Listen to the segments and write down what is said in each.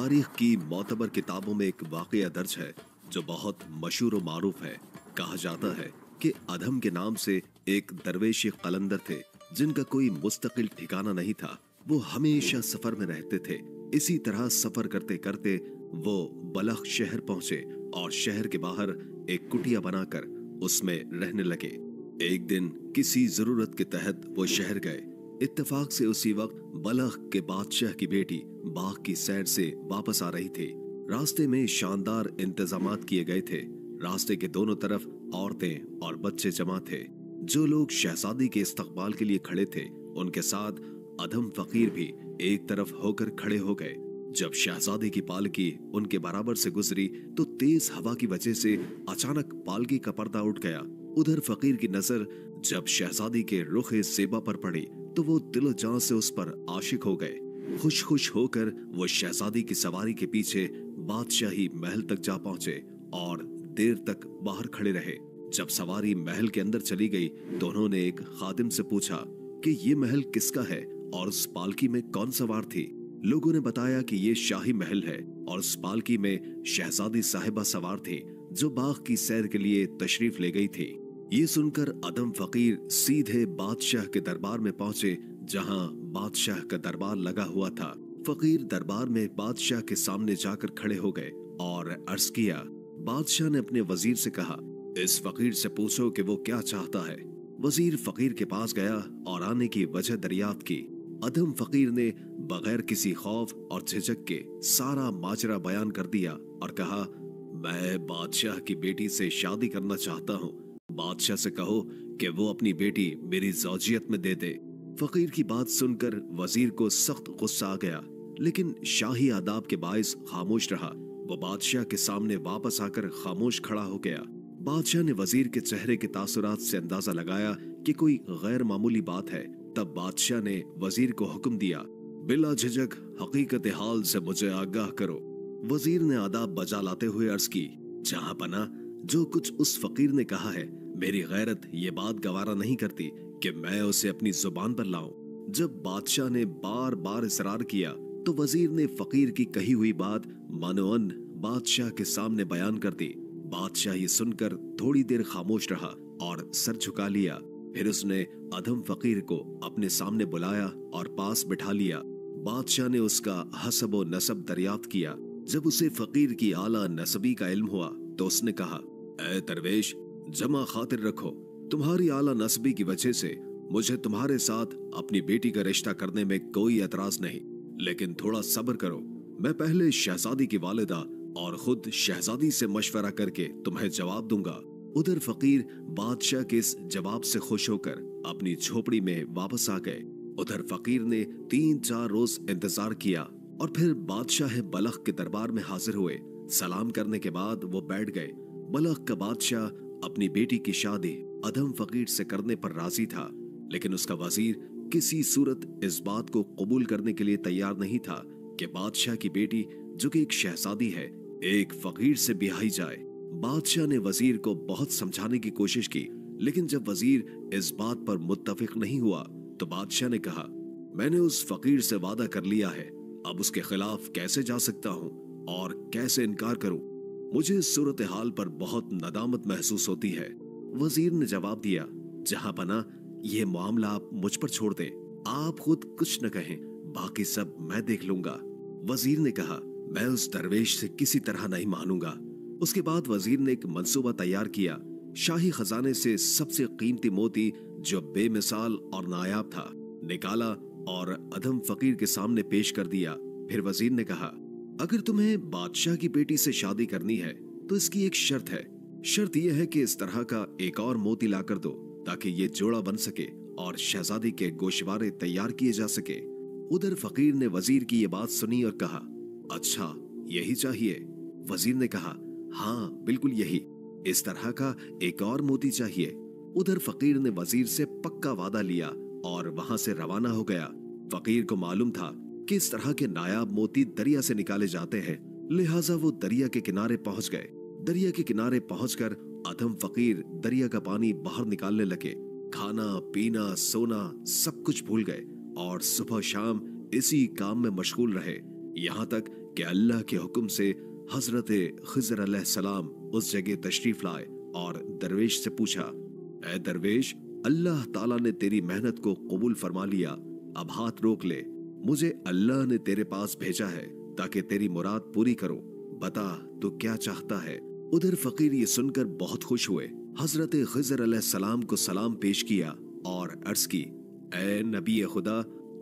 तारीख की मोतबर किताबों में एक वाकया दर्ज है जो बहुत मशहूर और मारूफ है। कहा जाता है कि अधम के नाम से एक दरवेश कलंदर थे जिनका कोई मुस्तकिल ठिकाना नहीं था। वो हमेशा सफर में रहते थे। इसी तरह सफर करते करते वो बलख शहर पहुंचे और शहर के बाहर एक कुटिया बनाकर उसमें रहने लगे। एक दिन किसी जरूरत के तहत वो शहर गए। इत्तेफाक से उसी वक्त बलख के बादशाह की बेटी बाग की सैर से वापस आ रही थी। रास्ते में शानदार इंतजामात किए गए थे। रास्ते के दोनों तरफ औरतें और बच्चे जमा थे। जो लोग शहजादी के इस्तकबाल के लिए खड़े थे उनके साथ अधम फकीर भी एक तरफ होकर खड़े हो गए। जब शहजादी की पालकी उनके बराबर से गुजरी तो तेज हवा की वजह से अचानक पालकी का पर्दा उठ गया। उधर फकीर की नजर जब शहजादी के रुखे सेबा पर पड़ी तो वो दिलो जान से उस पर आशिक हो गए। खुश खुश होकर वो शहजादी की सवारी के पीछे बादशाही महल तक जा पहुंचे और देर तक बाहर खड़े रहे। जब सवारी महल के अंदर चली गई तो उन्होंने एक खादिम से पूछा कि ये महल किसका है और उस पालकी में कौन सवार थी। लोगों ने बताया कि ये शाही महल है और उस पालकी में शहजादी साहिबा सवार थी जो बाग की सैर के लिए तशरीफ ले गई थी। ये सुनकर अदम फकीर सीधे बादशाह के दरबार में पहुंचे जहां बादशाह का दरबार लगा हुआ था। फकीर दरबार में बादशाह के सामने जाकर खड़े हो गए और अर्ज किया। बादशाह ने अपने वजीर से कहा, इस फकीर से पूछो कि वो क्या चाहता है। वजीर फकीर के पास गया और आने की वजह दरियाफ्त की। अदम फकीर ने बगैर किसी खौफ और झिझक के सारा माजरा बयान कर दिया और कहा, मैं बादशाह की बेटी से शादी करना चाहता हूँ। बादशाह से कहो कि वो अपनी बेटी मेरी ज़ौजियत में दे दे। फकीर की बात सुनकर वजीर को सख्त गुस्सा आ गया, लेकिन शाही आदाब के बाइस खामोश रहा। वो बादशाह के सामने वापस आकर खामोश खड़ा हो गया। बादशाह ने वजीर के चेहरे के तासुरात से अंदाजा लगाया कि कोई गैर मामूली बात है। तब बादशाह ने वजीर को हुक्म दिया, बिला झिझक हकीकत हाल से मुझे आगाह करो। वजीर ने आदाब बजा लाते हुए अर्ज की, जहां पना जो कुछ उस फकीर ने कहा है मेरी गैरत ये बात गवारा नहीं करती कि मैं उसे अपनी जुबान पर लाऊं। जब बादशाह ने बार बार इसरार किया तो वजीर ने फकीर की कही हुई बात मनोअन बादशाह के सामने बयान कर दी। बादशाह ये सुनकर थोड़ी देर खामोश रहा और सर झुका लिया। फिर उसने अधम फकीर को अपने सामने बुलाया और पास बिठा लिया। बादशाह ने उसका हसब व नसब दरियाफ्त किया। जब उसे फकीर की आला नसबी का इल्म हुआ तो उसने कहा, ऐ दरवेश, जमा खातिर रखो, तुम्हारी आला नस्बी की वजह से मुझे तुम्हारे साथ अपनी बेटी का रिश्ता करने में कोई एतराज नहीं, लेकिन थोड़ा सब्र करो। मैं पहले शहजादी की वालिदा और खुद शहजादी से मशवरा करके तुम्हें जवाब दूंगा। उधर फकीर बादशाह के इस जवाब से खुश होकर अपनी झोपड़ी में वापस आ गए। उधर फकीर ने 3-4 रोज इंतजार किया और फिर बादशाह बलख के दरबार में हाजिर हुए। सलाम करने के बाद वो बैठ गए। बलख का बादशाह अपनी बेटी की शादी अधम फकीर से करने पर राजी था, लेकिन उसका वजीर किसी सूरत इस बात को कबूल करने के लिए तैयार नहीं था कि बादशाह की बेटी जो कि एक शहजादी है एक फकीर से ब्याही जाए। बादशाह ने वजीर को बहुत समझाने की कोशिश की, लेकिन जब वजीर इस बात पर मुत्तफिक नहीं हुआ तो बादशाह ने कहा, मैंने उस फकीर से वादा कर लिया है, अब उसके खिलाफ कैसे जा सकता हूँ और कैसे इनकार करूं। मुझे इस सूरत हाल पर बहुत नदामत महसूस होती है। वजीर ने जवाब दिया, जहां पना ये मामला आप मुझ पर छोड़ दें, आप खुद कुछ न कहें, बाकी सब मैं देख लूंगा। वजीर ने कहा, मैं उस दरवेश से किसी तरह नहीं मानूंगा। उसके बाद वजीर ने एक मंसूबा तैयार किया। शाही खजाने से सबसे कीमती मोती जो बेमिसाल और नायाब था निकाला और अधम फकीर के सामने पेश कर दिया। फिर वजीर ने कहा, अगर तुम्हें बादशाह की बेटी से शादी करनी है तो इसकी एक शर्त है। शर्त यह है कि इस तरह का एक और मोती लाकर दो ताकि ये जोड़ा बन सके और शहजादी के गोशवारे तैयार किए जा सके। उधर फकीर ने वजीर की ये बात सुनी और कहा, अच्छा यही चाहिए। वजीर ने कहा, हाँ बिल्कुल यही, इस तरह का एक और मोती चाहिए। उधर फकीर ने वजीर से पक्का वादा लिया और वहां से रवाना हो गया। फकीर को मालूम था कि इस तरह के नायाब मोती दरिया से निकाले जाते हैं, लिहाजा वो दरिया के किनारे पहुंच गए। दरिया के किनारे पहुंचकर अधम फकीर दरिया का पानी बाहर निकालने लगे। खाना पीना सोना सब कुछ भूल गए और सुबह शाम इसी काम में मशगूल रहे, यहाँ तक कि अल्लाह के हुक्म से हजरत खिज़र अलैहिस्सलाम उस जगह तशरीफ लाए और दरवेश से पूछा, ऐ दरवेश, अल्लाह ताला ने तेरी मेहनत को कबूल फरमा लिया, अब हाथ रोक ले। मुझे अल्लाह ने तेरे पास भेजा है ताकि तेरी मुराद पूरी करो, बता तो क्या चाहता है। उधर फकीर ये सुनकर बहुत खुश हुए, हजरत खिज़र अलैहिस्सलाम को सलाम पेश किया और अर्ज की, ऐ नबी खुदा,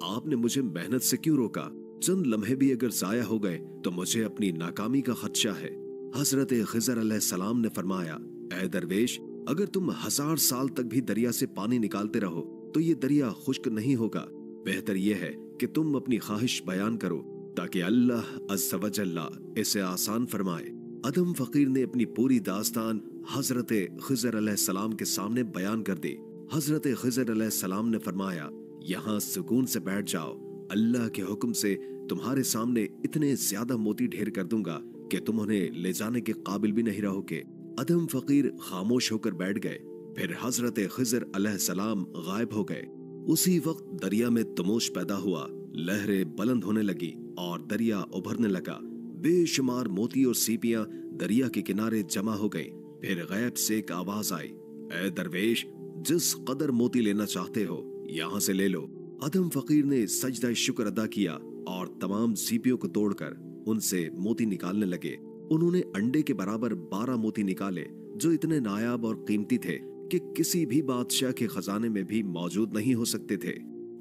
आपने मुझे मेहनत से क्यों रोका? चंद लम्हे भी अगर जाया हो गए तो मुझे अपनी नाकामी का खदशा है। हजरत खिज़र अलैहिस्सलाम ने फरमाया, ऐ दरवेश, अगर तुम 1000 साल तक भी दरिया से पानी निकालते रहो तो ये दरिया खुश्क नहीं होगा। बेहतर यह है कि तुम अपनी ख्वाहिश बयान करो ताकि अल्लाह अज़्ज़ व जल्ला इसे आसान फरमाए। अदम फकीर ने अपनी पूरी दास्तान हजरत खिज़र अलैहिस्सलाम के सामने बयान कर दी। हजरत खिज़र अलैहिस्सलाम ने फरमाया, यहाँ सुकून से बैठ जाओ, अल्लाह के हुक्म से तुम्हारे सामने इतने ज्यादा मोती ढेर कर दूंगा कि तुम उन्हें ले जाने के काबिल भी नहीं रहोगे। अदम फकीर खामोश होकर बैठ गए। फिर हजरत खिज़र अलैहिस्सलाम गायब हो गए। उसी वक्त दरिया में तमोश पैदा हुआ, लहरें बुलंद होने लगी और दरिया उभरने लगा। बेशुमार मोती और सीपियां दरिया के किनारे जमा हो गई। फिर गैब से एक आवाज आई, ऐ दरवेश, जिस कदर मोती लेना चाहते हो यहाँ से ले लो। अदम फकीर ने सजदा शुक्र अदा किया और तमाम सीपियों को तोड़कर उनसे मोती निकालने लगे। उन्होंने अंडे के बराबर 12 मोती निकाले जो इतने नायाब और कीमती थे कि किसी भी बादशाह के खजाने में भी मौजूद नहीं हो सकते थे।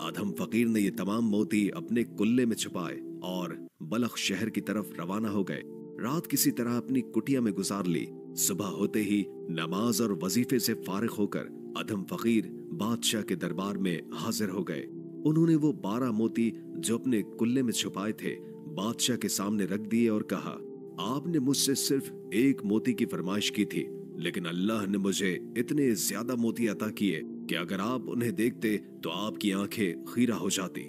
अदम फकीर ने ये तमाम मोती अपने कुल्ले में छुपाए और बलख शहर की तरफ रवाना हो गए। रात किसी तरह अपनी कुटिया में गुजार ली। सुबह होते ही नमाज और वजीफे से फारिग होकर अदम फकीर बादशाह के दरबार में हाजिर हो गए। उन्होंने वो 12 मोती जो अपने कुल्ले में छुपाए थे बादशाह के सामने रख दिए और कहा, आपने मुझसे सिर्फ एक मोती की फरमाइश की थी, लेकिन अल्लाह ने मुझे इतने ज्यादा मोती अता किए कि अगर आप उन्हें देखते तो आपकी आंखें खीरा हो जाती।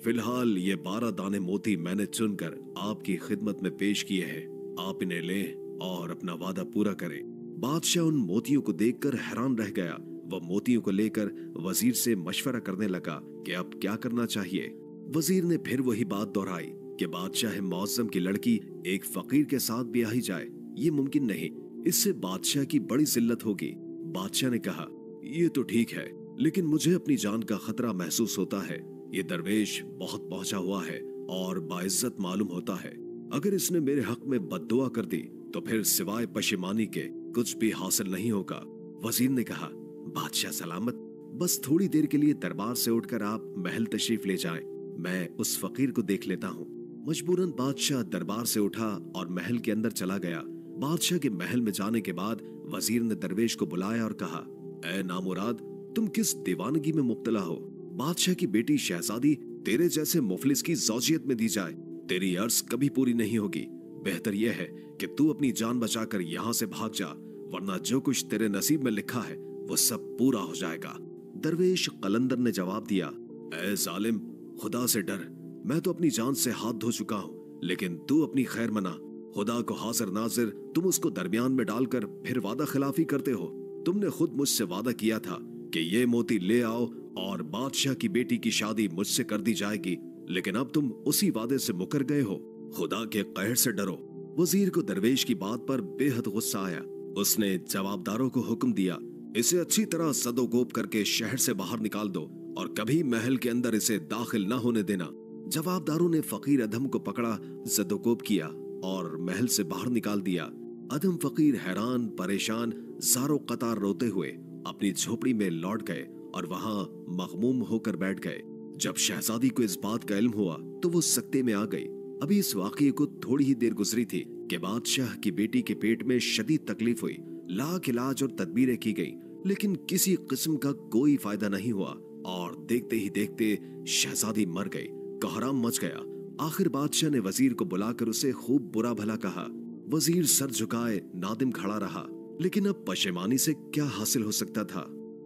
फिलहाल ये 12 दाने मोती मैंने चुनकर आपकी खिदमत में पेश किए हैं, आप इन्हें लें और अपना वादा पूरा करें। बादशाह उन मोतियों को देखकर हैरान रह गया। वह मोतियों को लेकर वजीर से मशवरा करने लगा कि अब क्या करना चाहिए। वजीर ने फिर वही बात दोहराई कि बादशाह मुअज्जम की लड़की एक फकीर के साथ ब्याही जाए, ये मुमकिन नहीं, इससे बादशाह की बड़ी जिल्लत होगी। बादशाह ने कहा, ये तो ठीक है, लेकिन मुझे अपनी जान का खतरा महसूस होता है। ये दरवेश बहुत पहुंचा हुआ है और बाइज्जत मालूम होता है। अगर इसने मेरे हक में बद्दुआ कर दी तो फिर सिवाय पशेमानी के कुछ भी हासिल नहीं होगा। वजीर ने कहा, बादशाह सलामत, बस थोड़ी देर के लिए दरबार से उठकर आप महल तशरीफ ले जाएं, मैं उस फकीर को देख लेता हूँ। मजबूरन बादशाह दरबार से उठा और महल के अंदर चला गया। बादशाह के महल में जाने के बाद वजीर ने दरवेश को बुलाया और कहा, ऐ नामुराद, तुम किस दीवानगी में मुब्तला हो? बादशाह की बेटी शहजादी तेरे जैसे मुफलिस की ज़ौजियत में दी जाए, तेरी अर्ज कभी पूरी नहीं होगी। बेहतर यह है कि तू अपनी जान बचाकर यहाँ से भाग जा, वरना जो कुछ तेरे नसीब में लिखा है वो सब पूरा हो जाएगा। दरवेश कलंदर ने जवाब दिया, ऐ जालिम, खुदा से डर, मैं तो अपनी जान से हाथ धो चुका हूँ, लेकिन तू अपनी खैर मना। खुदा को हाजिर नाजिर तुम उसको दरमियान में डालकर फिर वादा खिलाफी करते हो। तुमने खुद मुझसे वादा किया था कि ये मोती ले आओ और बादशाह की बेटी की शादी मुझसे कर दी जाएगी, लेकिन अब तुम उसी वादे से मुकर गए हो। खुदा के कहर से डरो। वजीर को दरवेश की बात पर बेहद गुस्सा आया। उसने जवाबदारों को हुक्म दिया, इसे अच्छी तरह सदोकोप करके शहर से बाहर निकाल दो और कभी महल के अंदर इसे दाखिल न होने देना। जवाबदारों ने फकीर अदम को पकड़ा, सदोकोप किया और महल से बाहर निकाल दिया। अदम फकीर हैरान परेशान ज़ारो कतार रोते हुए अपनी झोपड़ी में लौट गए और वहां मगमूम होकर बैठ गए। जब शहजादी को इस बात का इल्म हुआ तो वो सकते में आ गई। अभी इस वाकये को थोड़ी ही देर गुजरी थी कि बादशाह की बेटी के पेट में शदीद तकलीफ हुई। लाख इलाज और तदबीरें की गई, लेकिन किसी किस्म का कोई फायदा नहीं हुआ और देखते ही देखते शहजादी मर गई। कोहराम मच गया। आखिर बादशाह ने वजीर को बुलाकर उसे खूब बुरा भला कहा। वजीर सर झुकाए नादिम खड़ा रहा, लेकिन अब पशेमानी से क्या हासिल हो सकता था।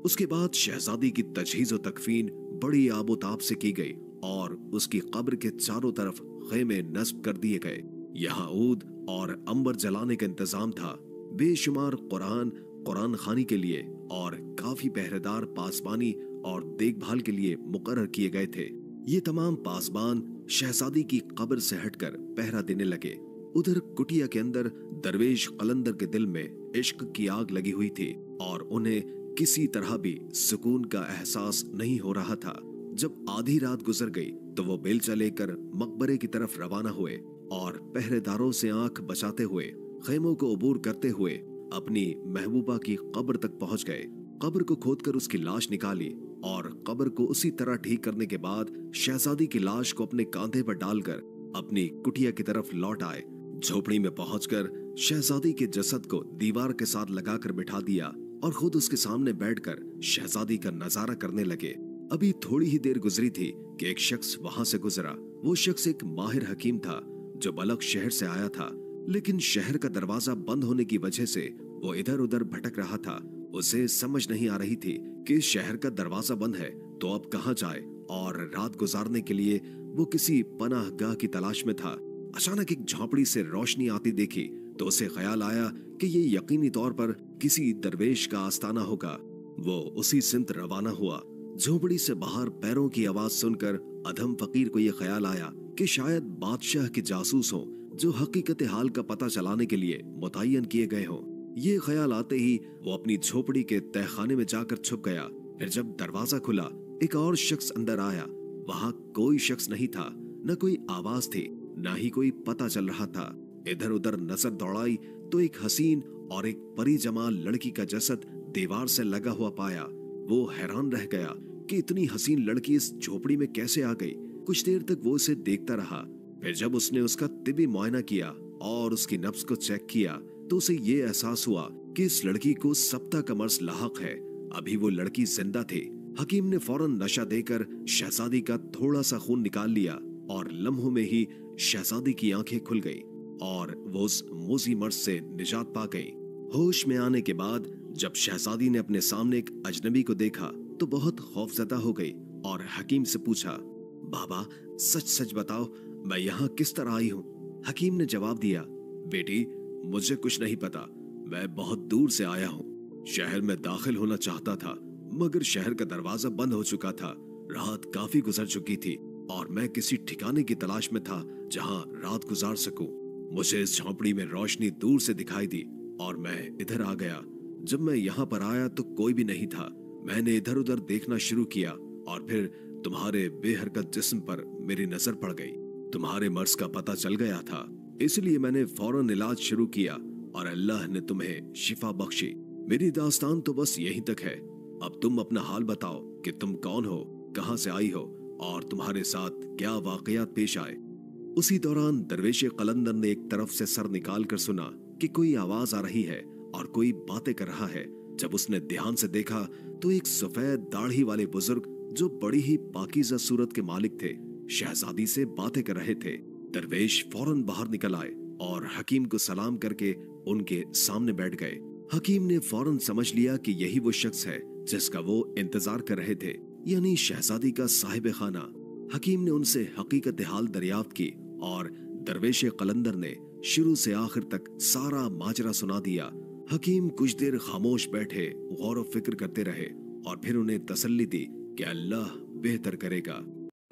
उसके बाद शहजादी की तजहीज और तकफीन बड़ी आबोताब से की गई और उसकी कब्र के चारों तरफ खेमे नस्ब कर दिए गए। यहाँ ऊद और अंबर जलाने का इंतजाम था। बेशुमार कुरान खानी के लिए और काफी पहरेदार पासबानी और देखभाल के लिए मुकर्रर किए गए थे। ये तमाम पासबान शहजादी की कब्र से हटकर पहरा देने लगे। उधर कुटिया के अंदर दरवेश कलंदर के दिल में इश्क की आग लगी हुई थी और उन्हें किसी तरह भी सुकून का एहसास नहीं हो रहा था। जब आधी रात गुजर गई तो वो बेलचा लेकर मकबरे की तरफ रवाना हुए और पहरेदारों से आंख बचाते हुए, खेमों को अबूर करते हुए अपनी महबूबा की कब्र तक पहुंच गए। कब्र को खोदकर उसकी लाश निकाली और कब्र को उसी तरह ठीक करने के बाद शहजादी की लाश को अपने कांधे पर डालकर अपनी कुटिया की तरफ लौट आए। झोपड़ी में पहुंचकर शहजादी के जसद को दीवार के साथ लगाकर बिठा दिया और खुद उसके सामने बैठकर शहजादी का नजारा करने लगे। अभी थोड़ी ही देर गुजरी थी कि एक शख्स वहां से गुजरा। वो शख्स एक माहिर हकीम था जो बलख शहर से आया था, लेकिन शहर का दरवाजा बंद होने की वजह से वो इधर उधर भटक रहा था। उसे समझ नहीं आ रही थी कि शहर का दरवाजा बंद है तो अब कहाँ जाए, और रात गुजारने के लिए वो किसी पनाहगाह की तलाश में था। अचानक एक झोंपड़ी से रोशनी आती देखी तो उसे ख्याल आया कि ये यकीनी तौर पर किसी दरवेश का आस्ताना होगा। वो उसी सिमत रवाना हुआ। झोपड़ी से बाहर पैरों की आवाज सुनकर अधम फकीर को ये ख्याल आया कि शायद बादशाह के जासूस हों जो हकीकत हाल का पता चलाने के लिए मुतय्यन किए गए हों। ये ख्याल आते ही वो अपनी झोपड़ी के तहखाने में जाकर छुप गया। फिर जब दरवाजा खुला, एक और शख्स अंदर आया। वहां कोई शख्स नहीं था, न कोई आवाज थी, न ही कोई पता चल रहा था। इधर उधर नजर दौड़ाई तो एक हसीन और एक परी जमाल लड़की का जसद दीवार से लगा हुआ पाया। वो हैरान रह गया कि इतनी हसीन लड़की इस झोपड़ी में कैसे आ गई। कुछ देर तक वो उसे देखता रहा। फिर जब उसने उसका तिबी मुआयना किया और उसकी नब्ज को चेक किया तो उसे ये एहसास हुआ कि इस लड़की को सप्ता का मर्ज लाहक है। अभी वो लड़की जिंदा थी। हकीम ने फौरन नशा देकर शहजादी का थोड़ा सा खून निकाल लिया और लम्हों में ही शहजादी की आंखें खुल गई और वो उस मोजी मर्ज से निजात पा गई। होश में आने के बाद जब शहजादी ने अपने सामने एक अजनबी को देखा तो बहुत खौफजदा हो गई और हकीम से पूछा, बाबा सच सच बताओ, मैं यहाँ किस तरह आई हूँ? हकीम ने जवाब दिया, बेटी मुझे कुछ नहीं पता, मैं बहुत दूर से आया हूँ। शहर में दाखिल होना चाहता था मगर शहर का दरवाजा बंद हो चुका था। रात काफी गुजर चुकी थी और मैं किसी ठिकाने की तलाश में था जहाँ रात गुजार सकूं। मुझे इस झोंपड़ी में रोशनी दूर से दिखाई दी और मैं इधर आ गया। जब मैं यहाँ पर आया तो कोई भी नहीं था। मैंने इधर उधर देखना शुरू किया और फिर तुम्हारे बेहरकत जिस्म पर मेरी नजर पड़ गई। तुम्हारे मर्ज का पता चल गया था, इसलिए मैंने फौरन इलाज शुरू किया और अल्लाह ने तुम्हें शिफा बख्शी। मेरी दास्तान तो बस यहीं तक है। अब तुम अपना हाल बताओ कि तुम कौन हो, कहां से आई हो और तुम्हारे साथ क्या वाकयात पेश आए। उसी दौरान दरवेश कलंदर ने एक तरफ से सर निकाल कर सुना कि कोई आवाज आ रही है और कोई बातें कर रहा है। जब उसने ध्यान से देखा तो एक सफेद दाढ़ी वाले बुजुर्ग जो बड़ी ही पाकीज़ा सूरत के मालिक थे, शहजादी से बातें कर रहे थे। दरवेश फौरन बाहर निकल आए और हकीम को सलाम करके उनके सामने बैठ गए। हकीम ने फौरन समझ लिया कि यही वो शख्स है जिसका वो इंतजार कर रहे थे, यानी शहजादी का साहिब खाना। हकीम ने उनसे हकीकत हाल दरियाफ्त की और दरवेश कलंदर ने शुरू से आखिर तक सारा माजरा सुना दिया। हकीम कुछ देर खामोश बैठे गौर व फिक्र करते रहे और फिर उन्हें तसल्ली दी कि अल्लाह बेहतर करेगा।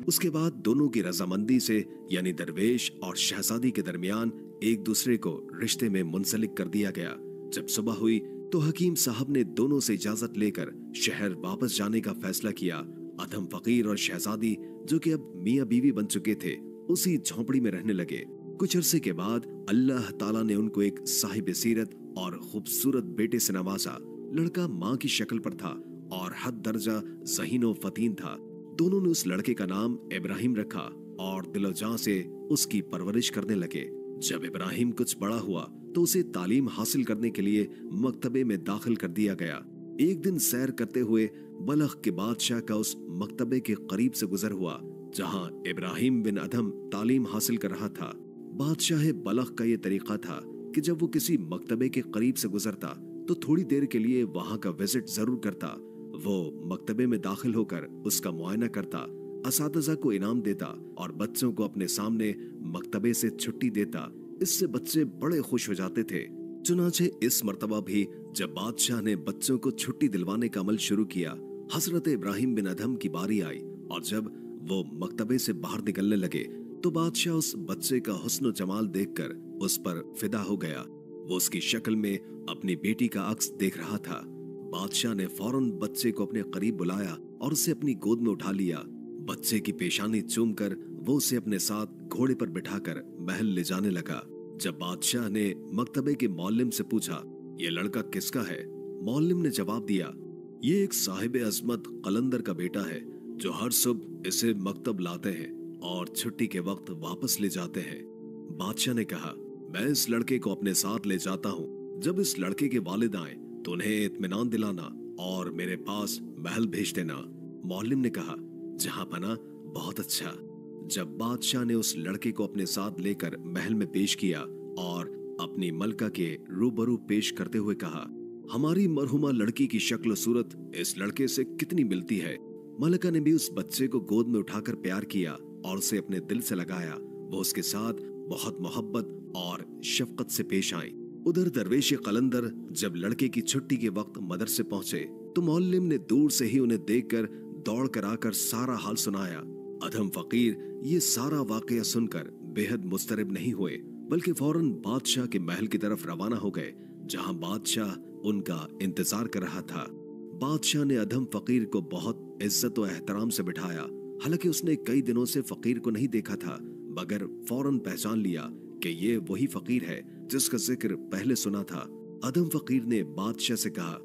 उसके बाद दोनों की रजामंदी से यानी दरवेश और शहजादी के दरमियान एक दूसरे को रिश्ते में मुंसलिक कर दिया गया। जब सुबह हुई तो हकीम साहब ने दोनों से इजाजत लेकर शहर वापस जाने का फैसला किया। अधम फकीर और शहजादी जो कि अब मियां बीवी बन चुके थे, उसी झोंपड़ी में रहने लगे। कुछ अरसे के बाद अल्लाह ताला ने उनको एक साहिब सीरत और खूबसूरत बेटे से नवाजा। लड़का माँ की शक्ल पर था और हद दर्जा ज़हीन व फतीन था। दोनों ने उस लड़के का नाम इब्राहिम रखा और दिलो-जान से उसकी परवरिश करने लगे। जब इब्राहिम कुछ बड़ा हुआ तो उसे तालीम हासिल करने के लिए मकतबे में दाखिल कर दिया गया। एक दिन सैर करते हुए बलख के बादशाह का उस मकतबे के करीब से गुजर हुआ जहां इब्राहिम बिन अदहम तालीम हासिल कर रहा था। बादशाह बलख का ये तरीका था कि जब वो किसी मकतबे के करीब से गुजरता तो थोड़ी देर के लिए वहां का विजिट जरूर करता। वो मकतबे में दाखिल होकर उसका मुआयना करता, असातिज़ा को इनाम देता और बच्चों को अपने सामने मकतबे से छुट्टी देता। इससे बच्चे बड़े खुश हो जाते थे। चुनाचे इस मर्तबा भी जब बादशाह ने बच्चों को छुट्टी दिलवाने का अमल शुरू किया, हजरत इब्राहिम बिन अदहम की बारी आई और जब वो मकतबे से बाहर निकलने लगे तो बादशाह उस बच्चे का हुस्न जमाल देखकर उस पर फिदा हो गया। वो उसकी शक्ल में अपनी बेटी का अक्स देख रहा था। बादशाह ने फौरन बच्चे को अपने करीब बुलाया और उसे अपनी गोद में उठा लिया। बच्चे की पेशानी चूमकर वो उसे अपने साथ घोड़े पर बिठाकर महल ले जाने लगा। जब बादशाह ने मकतबे के मौल्लिम से पूछा, ये लड़का किसका है? मौल्लिम ने जवाब दिया, ये एक साहिब अजमत कलंदर का बेटा है जो हर सुबह इसे मकतब लाते हैं और छुट्टी के वक्त वापस ले जाते हैं। बादशाह ने कहा, मैं इस लड़के को अपने साथ ले जाता हूँ। जब इस लड़के के वालिद आए तो उन्हें इत्मीनान दिलाना और मेरे पास महल भेज देना। मौल्लिम ने कहा, जहां पना बहुत अच्छा। जब बादशाह ने उस लड़के को अपने साथ लेकर महल में पेश किया और अपनी मलका के रूबरू पेश करते हुए कहा, हमारी मरहुमा लड़की की शक्ल सूरत इस लड़के से कितनी मिलती है। मलका ने भी उस बच्चे को गोद में उठाकर प्यार किया और उसे अपने दिल से लगाया। वो उसके साथ बहुत मोहब्बत और शफकत से पेश आई। उधर दरवेश कलंदर जब लड़के की छुट्टी के वक्त मदरसे पहुंचे तो मौल्लिम ने दूर से ही उन्हें देखकर दौड़ कर आकर सारा हाल सुनाया। अधम फकीर ये सारा वाकया सुनकर बेहद मुस्तरब नहीं हुए, बल्कि फौरन बादशाह के महल की तरफ रवाना हो गए, जहां बादशाह उनका इंतजार कर रहा था। बादशाह ने अधम फकीर को बहुत इज्जत और एहतराम से बिठाया। हालांकि उसने कई दिनों से फकीर को नहीं देखा था, मगर फौरन पहचान लिया कि ये वही फकीर है जिसका जिक्र पहले सुना था। अधम फकीर ने बादशाह से कहा,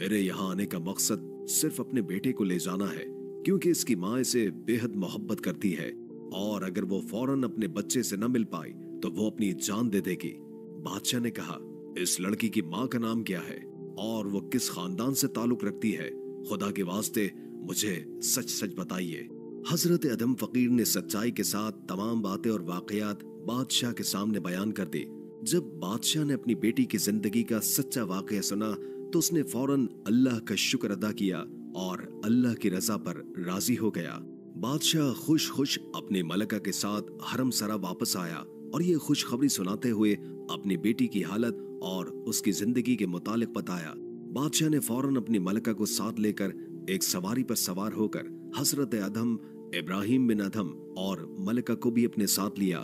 मेरे यहाँ आने का मकसद सिर्फ अपने बेटे को ले जाना है, क्योंकि इसकी माँ इसे बेहद मोहब्बत करती है और अगर वो फौरन अपने बच्चे से न मिल पाई तो वो अपनी जान दे देगी। बादशाह ने कहा, इस लड़की की माँ का नाम क्या है और वो किस खानदान से ताल्लुक रखती है? खुदा के वास्ते मुझे सच सच बताइए। हजरत अधम फकीर ने सच्चाई के साथ तमाम बातें और वाकयात बादशाह के सामने बयान कर दी। जब बादशाह ने अपनी बेटी की जिंदगी का सच्चा वाकया सुना तो उसने फौरन अल्लाह का शुक्र अदा किया और अल्लाह की रजा पर राजी हो गया। बादशाह खुश खुश अपने मलका के साथ हरम सरा वापस आया और ये खुशखबरी सुनाते हुए अपनी बेटी की हालत और उसकी जिंदगी के मुतालिक बताया। बादशाह ने फौरन अपनी मलका को साथ लेकर एक सवारी पर सवार होकर हजरत अधम इब्राहिम बिन अधम और मलका को भी अपने साथ लिया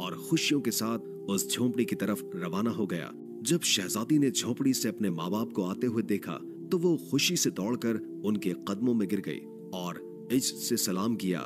और खुशियों के साथ उस झोंपड़ी की तरफ रवाना हो गया। जब शहजादी ने झोंपड़ी से अपने माँ बाप को आते हुए देखा तो वो खुशी से दौड़कर उनके कदमों में गिर गई और इज्जत से सलाम किया।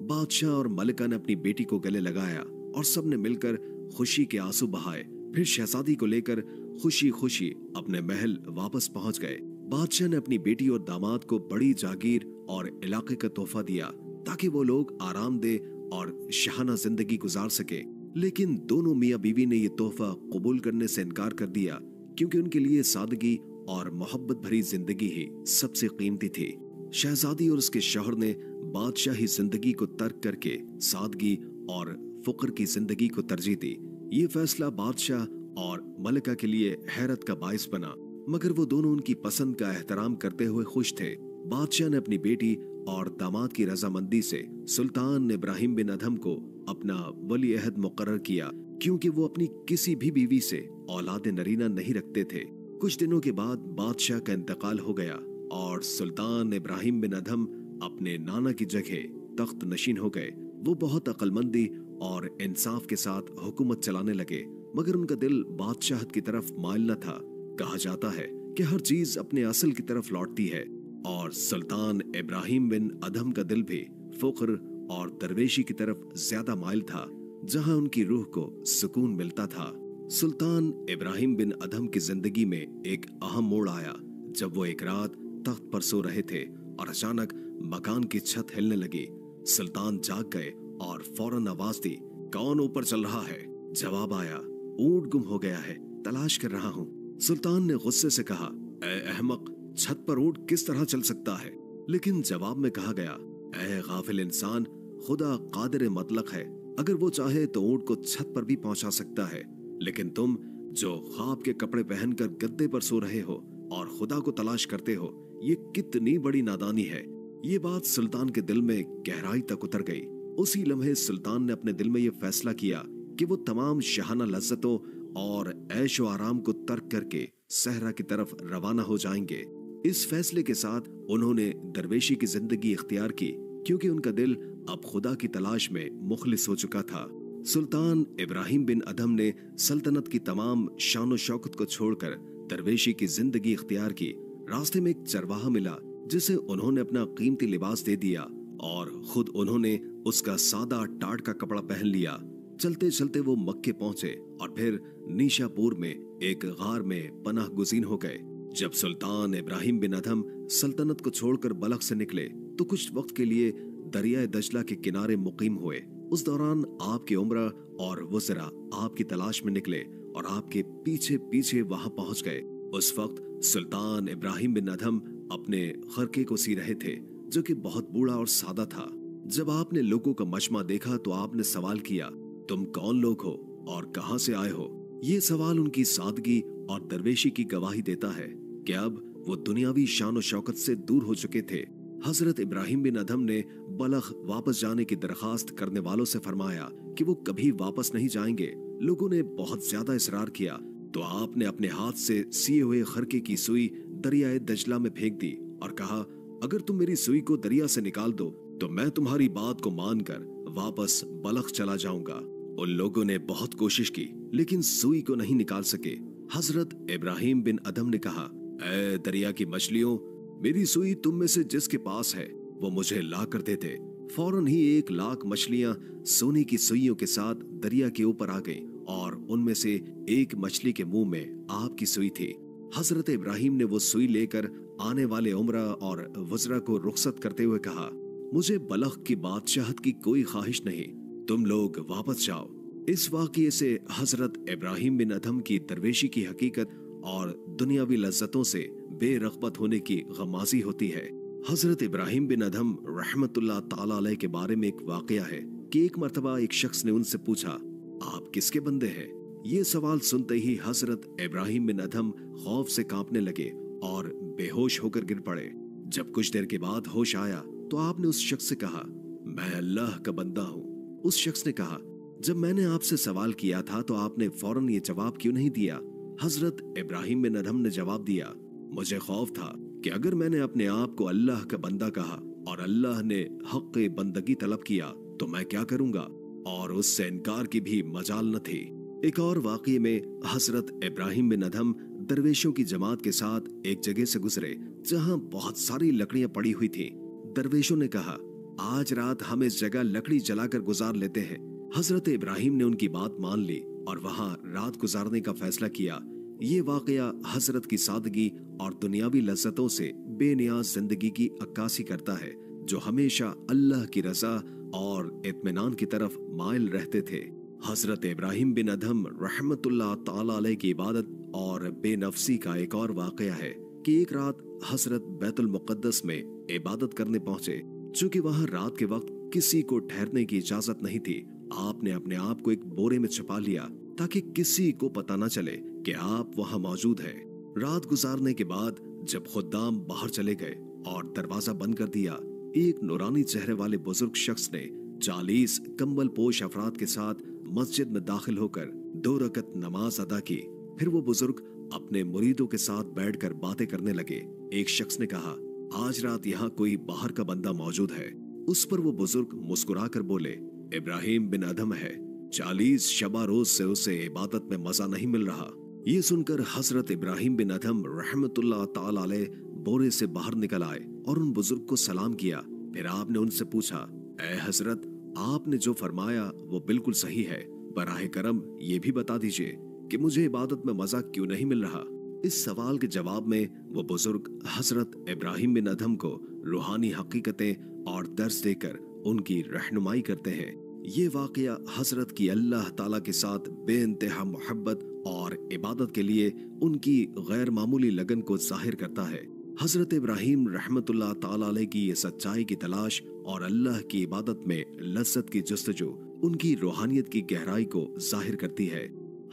बादशाह और मलिका ने अपनी बेटी को गले लगाया और सबने मिलकर खुशी के आंसू बहाए। फिर शहजादी को लेकर खुशी खुशी अपने महल वापस पहुंच गए। बादशाह ने अपनी बेटी और दामाद को बड़ी जागीर और इलाके का तोहफा दिया ताकि वो लोग आरामदेह और शाहाना जिंदगी गुजार सके, लेकिन दोनों मियाँ बीवी ने ये तोहफा कबूल करने से इनकार कर दिया क्योंकि उनके लिए सादगी और मोहब्बत भरी जिंदगी ही सबसे कीमती थी। शहजादी और उसके शौहर ने बादशाही जिंदगी को तर्क करके सादगी और फुकर की जिंदगी को तरजीह दी। ये फैसला बादशाह और मलिका के लिए हैरत का बाइस बना, मगर वो दोनों उनकी पसंद का एहतराम करते हुए खुश थे। बादशाह ने अपनी बेटी और दामाद की रजामंदी से सुल्तान इब्राहिम बिन अधम को अपना वली अहद मुकर्रर किया क्योंकि वो अपनी किसी भी बीवी से औलाद नरीना नहीं रखते थे। कुछ दिनों के बाद बादशाह का इंतकाल हो गया और सुल्तान इब्राहिम बिन अधम अपने नाना की जगह तख्त नशीन हो गए। वो बहुत अक्लमंदी और इंसाफ के साथ हुकूमत चलाने लगे, मगर उनका दिल बादशाहत की तरफ माइल न था। कहा जाता है कि हर चीज अपने असल की तरफ लौटती है और सुल्तान इब्राहिम बिन अधम का दिल भी फुक्र और दरवेशी की तरफ ज्यादा माइल था, जहां उनकी रूह को सुकून मिलता था। सुल्तान इब्राहिम बिन अधम की जिंदगी में एक अहम मोड़ आया जब वो एक रात तख्त पर सो रहे थे और अचानक मकान की छत हिलने लगी। सुल्तान जाग गए और फौरन आवाज दी, कौन ऊपर चल रहा है? जवाब आया, ऊंट गुम हो गया है, तलाश कर रहा हूँ। सुल्तान ने गुस्से से कहा, ए अहमक, छत पर ऊंट किस तरह चल सकता है? लेकिन जवाब में कहा गया, ए गाफिल इंसान, खुदा कादिर मतलक है, अगर वो चाहे तो ऊंट को छत पर भी पहुंचा सकता है, लेकिन तुम जो ख्वाब के कपड़े पहनकर गद्दे पर सो रहे हो और खुदा को तलाश करते हो, ये कितनी बड़ी नादानी है। ये बात सुल्तान के दिल में गहराई तक उतर गई। उसी लम्हे सुल्तान ने अपने दिल में ये फैसला किया कि वो तमाम शाहाना लज्जतों और ऐशो आराम को तर्क करके सहरा की तरफ रवाना हो जाएंगे। इस फैसले के साथ उन्होंने दरवेशी की जिंदगी इख्तियार की, क्योंकि उनका दिल अब खुदा की तलाश में मुखलिस हो चुका था। सुल्तान इब्राहिम बिन अदहम ने सल्तनत की तमाम शान शौकत को छोड़कर दरवेशी की जिंदगी इख्तियार की। रास्ते में एक चरवाहा मिला जिसे उन्होंने अपना कीमती लिबास दे दिया और खुद उन्होंने उसका सादा टाट का कपड़ा पहन लिया। चलते चलते वो मक्के पहुंचे और फिर नीशापुर में एक गार में पनाह गुज़ीन हो गए। जब सुल्तान इब्राहिम बिन अदहम सल्तनत को छोड़कर बलख से निकले तो कुछ वक्त के लिए दरिया दजला के किनारे मुकीम हुए। उस दौरान आपकी उम्रा और वज़रा आपकी तलाश में निकले और आपके पीछे पीछे वहां पहुंच गए। उस वक्त सुल्तान इब्राहिम बिन अदहम अपने खरके को सी रहे थे जो कि बहुत बूढ़ा और सादा था। जब आपने लोगों का मजमा देखा तो आपने सवाल किया, तुम कौन लोग हो और कहां से आए हो? ये सवाल उनकी सादगी और दरवेशी की गवाही देता है कि अब वो दुनियावी शान और शौकत से दूर हो चुके थे। हजरत इब्राहिम बिन अदहम ने बलख वापस जाने की दरखास्त करने वालों से फरमाया कि वो कभी वापस नहीं जाएंगे। लोगों ने बहुत ज्यादा इसरार किया तो आपने अपने हाथ से सिए हुए खरके की सुई दरियाए दजला में फेंक दी और कहा, अगर तुम मेरी सुई को दरिया से निकाल दो तो मैं तुम्हारी बात को मानकर वापस बलख चला जाऊंगा। उन लोगों ने बहुत कोशिश की लेकिन सुई को नहीं निकाल सके। हजरत इब्राहिम बिन अदहम ने कहा, ऐ दरिया की मछलियों, मेरी सुई तुम में से जिसके पास है वो मुझे ला कर दे दे। फौरन ही 1,00,000 मछलियां सोने की सुइयों के साथ दरिया के ऊपर आ गईं और उनमें से एक मछली के मुंह में आपकी सुई थी। हजरत इब्राहिम ने वो सुई लेकर आने वाले उमरा और वज़रा को रुखसत करते हुए कहा, मुझे बलख की बादशाहत की कोई ख्वाहिश नहीं, तुम लोग वापस जाओ। इस वाक़ये से हजरत इब्राहिम बिन अदहम की दरवेशी की हकीकत और दुनियावी लज्जतों से बेरग़बत होने की गमाज़ी होती है। हजरत इब्राहिम बिन अदहम रहमतुल्लाह ताला अलैह के बारे में एक वाक़या है कि एक मर्तबा एक शख्स ने उनसे पूछा, आप किसके बंदे हैं? ये सवाल सुनते ही हजरत इब्राहिम बिन अदहम खौफ से कांपने लगे और बेहोश होकर गिर पड़े। जब कुछ देर के बाद होश आया तो आपने उस शख्स से कहा, मैं अल्लाह का बंदा हूँ। उस शख्स ने कहा, जब मैंने आपसे सवाल किया था तो आपने फौरन ये जवाब क्यों नहीं दिया? हजरत इब्राहिम बिन अदहम ने जवाब दिया, मुझे खौफ था कि अगर मैंने अपने आप को अल्लाह का बंदा कहा और अल्लाह ने हक़ बंदगी तलब किया तो मैं क्या करूंगा, और उससे इनकार की भी मजाल न थी। एक और वाक़ये में हजरत इब्राहिम बिन अदहम दरवेशों की जमात के साथ एक जगह से गुजरे जहां बहुत सारी लकड़ियां पड़ी हुई थीं। दरवेशों ने कहा, आज रात हम इस जगह लकड़ी जलाकर गुजार लेते हैं। हजरत इब्राहिम ने उनकी बात मान ली और वहां रात गुजारने का फैसला किया। ये वाक़या हजरत की सादगी और दुनियावी लज्जतों से बेनियाज जिंदगी की अक्कासी करता है, जो हमेशा अल्लाह की रज़ा और इत्मीनान की तरफ माइल रहते थे। हजरत इब्राहिम बिन अदहम रहमतुल्लाह ताला अलैह की इबादत और बेनफसी का एक और वाक़या है कि एक रात हजरत बैतुल मुक़द्दस में इबादत करने पहुंचे। चूंकि वहां रात के वक्त किसी को ठहरने की इजाजत नहीं थी, आपने अपने आप को एक बोरे में छुपा लिया ताकि किसी को पता न चले कि आप वहां मौजूद हैं। रात गुजारने के बाद जब खुद्दाम बाहर चले गए और दरवाजा बंद कर दिया, एक नूरानी चेहरे वाले बुजुर्ग शख्स ने 40 कंबल पोश अफराद के साथ मस्जिद में दाखिल होकर 2 रकत नमाज अदा की। फिर वो बुजुर्ग अपने मुरीदों के साथ बैठकर बातें करने लगे। एक शख्स ने कहा, आज रात यहाँ कोई बाहर का बंदा मौजूद है। उस पर वो बुजुर्ग मुस्कुराकर बोले, इब्राहिम बिन अदहम है, 40 शबा रोज से उसे इबादत में मजा नहीं मिल रहा। ये सुनकर हजरत इब्राहिम बिन अदहम रहमतुल्लाह ताला अलैह बोरे से बाहर निकल आए और उन बुजुर्ग को सलाम किया। फिर आपने उनसे पूछा, ऐ हजरत, आपने जो फरमाया वो बिल्कुल सही है, बराह करम ये भी बता दीजिए कि मुझे इबादत में मजा क्यों नहीं मिल रहा। इस सवाल के जवाब में वो बुजुर्ग हजरत इब्राहिम बिन अदहम को रूहानी हकीकतें और दर्स देकर उनकी रहनुमाई करते हैं। ये वाक़या हजरत की अल्लाह ताला के साथ बेइंतहा मोहब्बत और इबादत के लिए उनकी गैर मामूली लगन को जाहिर करता है। हजरत इब्राहिम रहमतुल्लाह ताला अलैह की ये सच्चाई की तलाश और अल्लाह की इबादत में लज्जत की जुस्तजू उनकी रूहानियत की गहराई को जाहिर करती है।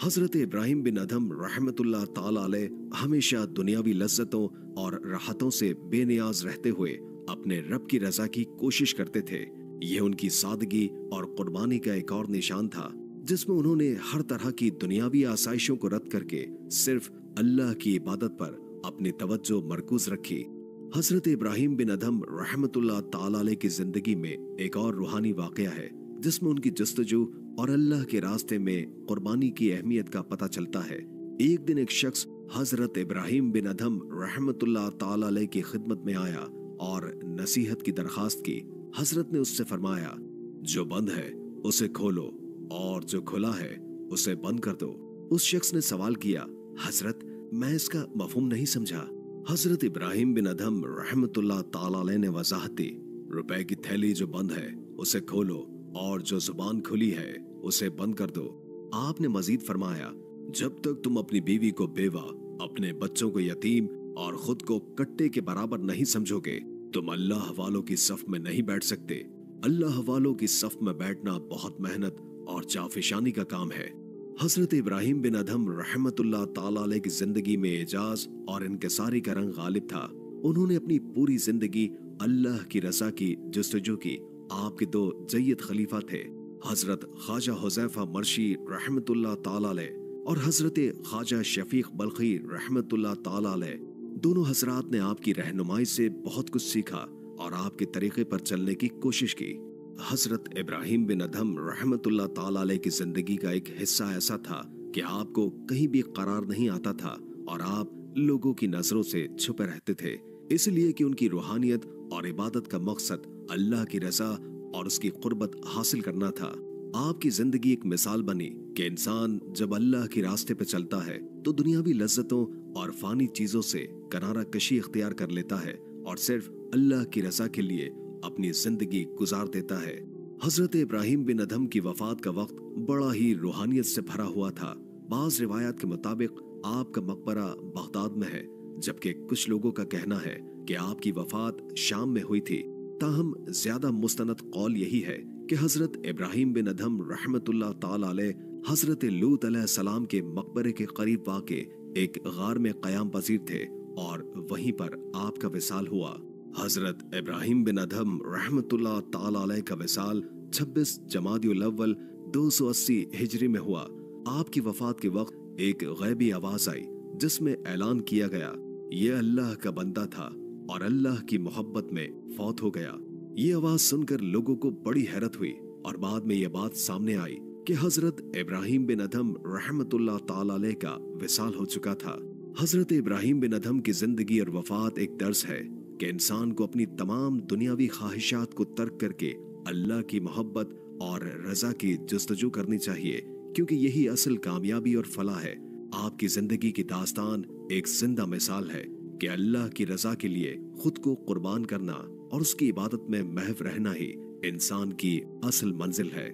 हजरत इब्राहिम बिन अदहम रहमतुल्लाह ताला अलैह हमेशा दुनियावी लज्जतों और राहतों से बेनियाज रहते हुए अपने रब की रजा की कोशिश करते थे। यह उनकी सादगी और कुर्बानी का एक और निशान था, जिसमें उन्होंने हर तरह की दुनियावी आसाइशों को रद्द करके सिर्फ अल्लाह की इबादत पर अपनी तवज्जो मरकूज रखी। हजरत इब्राहिम बिन अदहम रहमतुल्लाह ताला अलैह की जिंदगी में एक और रूहानी वाकया है जिसमें उनकी जस्तजू और अल्लाह के रास्ते में कुर्बानी की अहमियत का पता चलता है। एक दिन एक शख्स हजरत इब्राहिम बिन अदहम रहमतुल्लाह ताला अलैह की खिदमत में आया और नसीहत की दरखास्त की। हजरत ने उससे फरमाया, जो बंद है उसे खोलो और जो खुला है उसे बंद कर दो। उस शख्स ने सवाल किया, हजरत मैं इसका मफहूम नहीं समझा। हजरत इब्राहिम बिन अदहम रहमतुल्लाह ताला अलैह ने वजाहत दी, रुपए की थैली जो बंद है उसे खोलो और जो जुबान खुली है उसे बंद कर दो। आपने मजीद फरमाया, जब तक तुम अपनी बीवी को बेवा, अपने बच्चों को यतीम और खुद को कट्टे के बराबर नहीं समझोगे, तुम अल्लाह वालों की सफ में नहीं बैठ सकते। अल्लाह वालों की सफ में बैठना बहुत मेहनत और जाफिशानी का काम है। हजरत इब्राहिम बिन अदहम रहमतुल्लाह ताला अलैह की जिंदगी में एजाज और इनकिसारी का रंग गालिब था। उन्होंने अपनी पूरी जिंदगी अल्लाह की रज़ा की जस्तजू की। आपके दो जय्यद खलीफा थे, हजरत ख्वाजा हुज़ैफा मर्शी रहमतुल्लाह ताला अलैह और हजरत ख्वाजा शफीक बल्खी रहमतुल्लाह ताला अलैह। दोनों हजरात ने आपकी रहनुमाई से बहुत कुछ सीखा और आपके तरीके पर चलने की कोशिश की। हजरत इब्राहिम बिन अदहम रहमतुल्लाह ताला अलैह की जिंदगी का एक हिस्सा ऐसा था कि आपको कहीं भी करार नहीं आता था और आप लोगों की नजरों से छुपे रहते थे, इसलिए कि उनकी रूहानियत और इबादत का मकसद अल्लाह की रजा और उसकी कुर्बत हासिल करना था। आपकी जिंदगी एक मिसाल बनी कि इंसान जब अल्लाह के रास्ते पे चलता है तो दुनियावी लज्जतों और फानी चीजों से किनारा कशी इख्तियार कर लेता है और सिर्फ अल्लाह की रजा के लिए अपनी जिंदगी गुजार देता है। हजरत इब्राहिम बिन अदहम की वफात का वक्त बड़ा ही रूहानियत से भरा हुआ था। बाज रिवायात के मुताबिक आपका मकबरा बगदाद में है, जबकि कुछ लोगों का कहना है कि आपकी वफात शाम में हुई थी। ताहम ज्यादा मुस्तनद कौल यही है कि हजरत इब्राहिम बिन अदहम रहमतुल्लाह ताला अलैह हजरत लूत अलैहिस्सलाम के मकबरे के करीब वाक़े एक गार में क़याम पजीर थे और वहीं पर आपका विसाल हुआ। हजरत इब्राहिम बिन अदहम रहमतुल्लाह ताला अलैह का विसाल 26 जमादिउल अव्वल 280 हिजरी में हुआ। आपकी वफात के वक्त एक गैबी आवाज आई जिसमें ऐलान किया गया, ये अल्लाह का बंदा था और अल्लाह की मोहब्बत में फौत हो गया। ये आवाज सुनकर लोगों को बड़ी हैरत हुई और बाद में यह बात सामने आई कि हजरत इब्राहिम बिन अदहम रहमतुल्लाह ताला अलैह का विसाल हो चुका था। हजरत इब्राहिम बिन अदहम की जिंदगी और वफात एक दर्स है कि इंसान को अपनी तमाम दुनियावी ख्वाहिशात को तर्क करके अल्लाह की मोहब्बत और रजा की जस्तजू करनी चाहिए, क्योंकि यही असल कामयाबी और फलाह है। आपकी जिंदगी की दास्तान एक जिंदा मिसाल है कि अल्लाह की रजा के लिए खुद को कुर्बान करना और उसकी इबादत में महव रहना ही इंसान की असल मंजिल है।